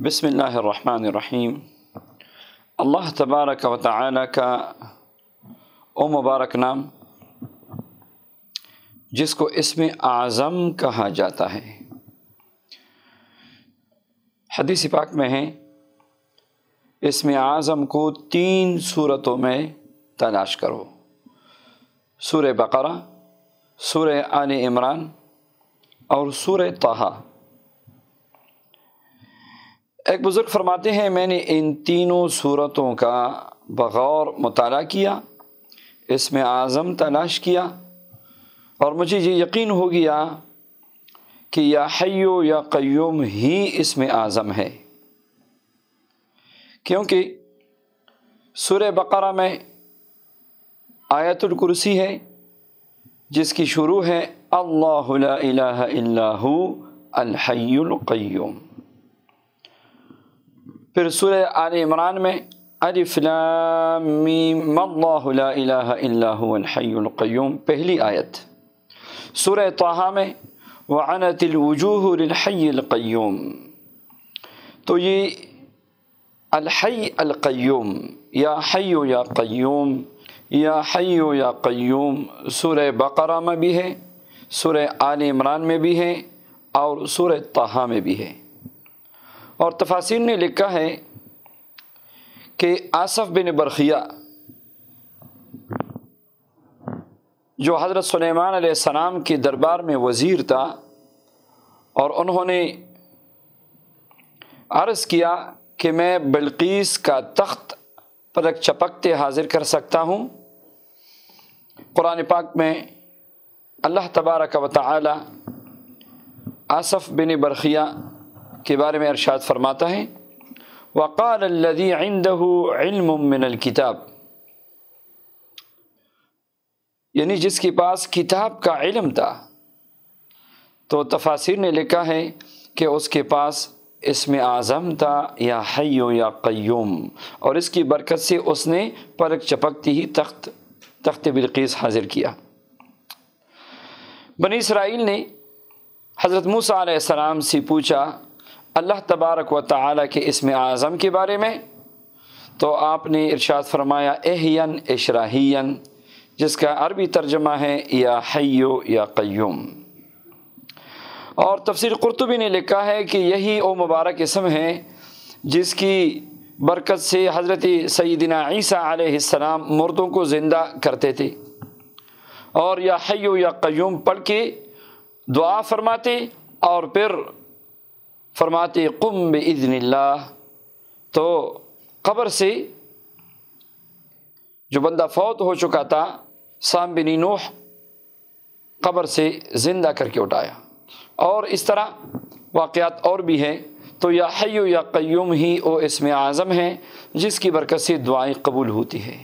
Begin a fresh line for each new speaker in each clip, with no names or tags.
بسم اللہ الرحمن الرحیم۔ اللہ تبارک و تعالی کا او مبارک نام جس کو اسم اعظم کہا جاتا ہے، حدیث پاک میں ہے اسم اعظم کو 3 صورتوں میں تلاش کرو: سورہ بقرہ، سورہ آل عمران اور سورہ طٰہٰ۔ ایک بزرگ فرماتے ہیں میں نے ان تینوں صورتوں کا بغور مطالعہ کیا، اسم اعظم تلاش کیا اور مجھے یہ یقین ہو گیا کہ یا حی یا قیوم ہی اسم اعظم ہے، کیونکہ سورہ بقرہ میں آیت الکرسی ہے جس کی شروع ہے اللہ لا الہ الا ہو الحی القیوم۔ پھر سورہ آل عمران میں الف لام میم اللہ لا الہ الا هو الحی القیوم پہلی آیت۔ سورہ طٰہٰ میں وعنت الوجوہ للحی القیوم۔ تو یہ الحی القیوم، یا حی یا قیوم، یا حی یا قیوم سورہ بقرہ میں بھی ہے، سورہ آل عمران میں بھی ہے اور سورہ طٰہٰ میں بھی ہے۔ اور تفاسیر نے لکھا ہے کہ آصف بن برخیہ جو حضرت سلیمان علیہ السلام کے دربار میں وزیر تھا، اور انہوں نے عرض کیا کہ میں بلقیس کا تخت پلک چپکتے حاضر کر سکتا ہوں۔ قرآن پاک میں اللہ تبارک و تعالی آصف بن برخیہ کے بارے میں ارشاد فرماتا ہے وقال الذی عنده علم من الکتاب، یعنی جس کے پاس کتاب کا علم تھا۔ تو تفاسیر نے لکھا ہے کہ اس کے پاس اسم اعظم تھا یا حی یا قیوم، اور اس کی برکت سے اس نے پلک چپکتی ہی تخت بلقیس حاضر کیا۔ بنی اسرائیل نے حضرت موسیٰ علیہ السلام سے پوچھا اللہ تبارک و تعالی کے اسم اعظم کے بارے میں، تو آپ نے ارشاد فرمایا احین اشراحین، جس کا عربی ترجمہ ہے یا حی یا قیوم۔ اور تفسیر قرطبی نے لکھا ہے کہ یہی او مبارک اسم ہے جس کی برکت سے حضرت سیدنا عیسیٰ علیہ السلام مردوں کو زندہ کرتے تھے، اور یا حی یا قیوم پڑھ کے دعا فرماتے اور پھر فرماتے قم باذن اللہ۔ تو قبر سے جو بندہ فوت ہو چکا تھا سام بن نوح، قبر سے زندہ کر کے اٹھایا، اور اس طرح واقعات اور بھی ہیں۔ تو یا حی یا قیوم ہی وہ اسم اعظم ہے جس کی برکت سے دعائیں قبول ہوتی ہے۔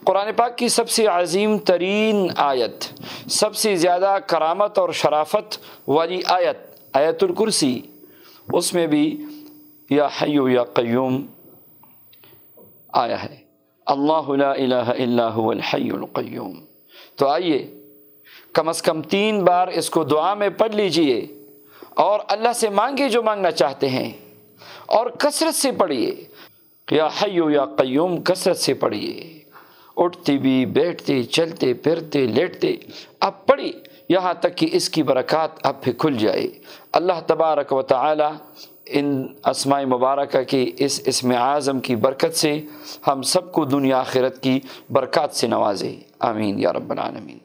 قرآن پاک کی سب سے عظیم ترین آیت، سب سے زیادہ کرامت اور شرافت والی آیت آیت الکرسی، اس میں بھی یا حی یا قیوم آیا ہے، اللہ لا الہ الا هو الحی القیوم۔ تو آئیے کم از کم 3 بار اس کو دعا میں پڑھ لیجئے اور اللہ سے مانگے جو مانگنا چاہتے ہیں، اور کثرت سے پڑھیے یا حی یا قیوم، کثرت سے پڑھیے، اٹھتے بھی، بیٹھتے، چلتے پھرتے، لیٹتے اب پڑھی، یہاں تک کہ اس کی برکات اب پہ کھل جائے۔ اللہ تبارک و تعالی ان اسماء مبارکہ کے اس اسم اعظم کی برکت سے ہم سب کو دنیا آخرت کی برکات سے نوازے، آمین یا رب العالمین۔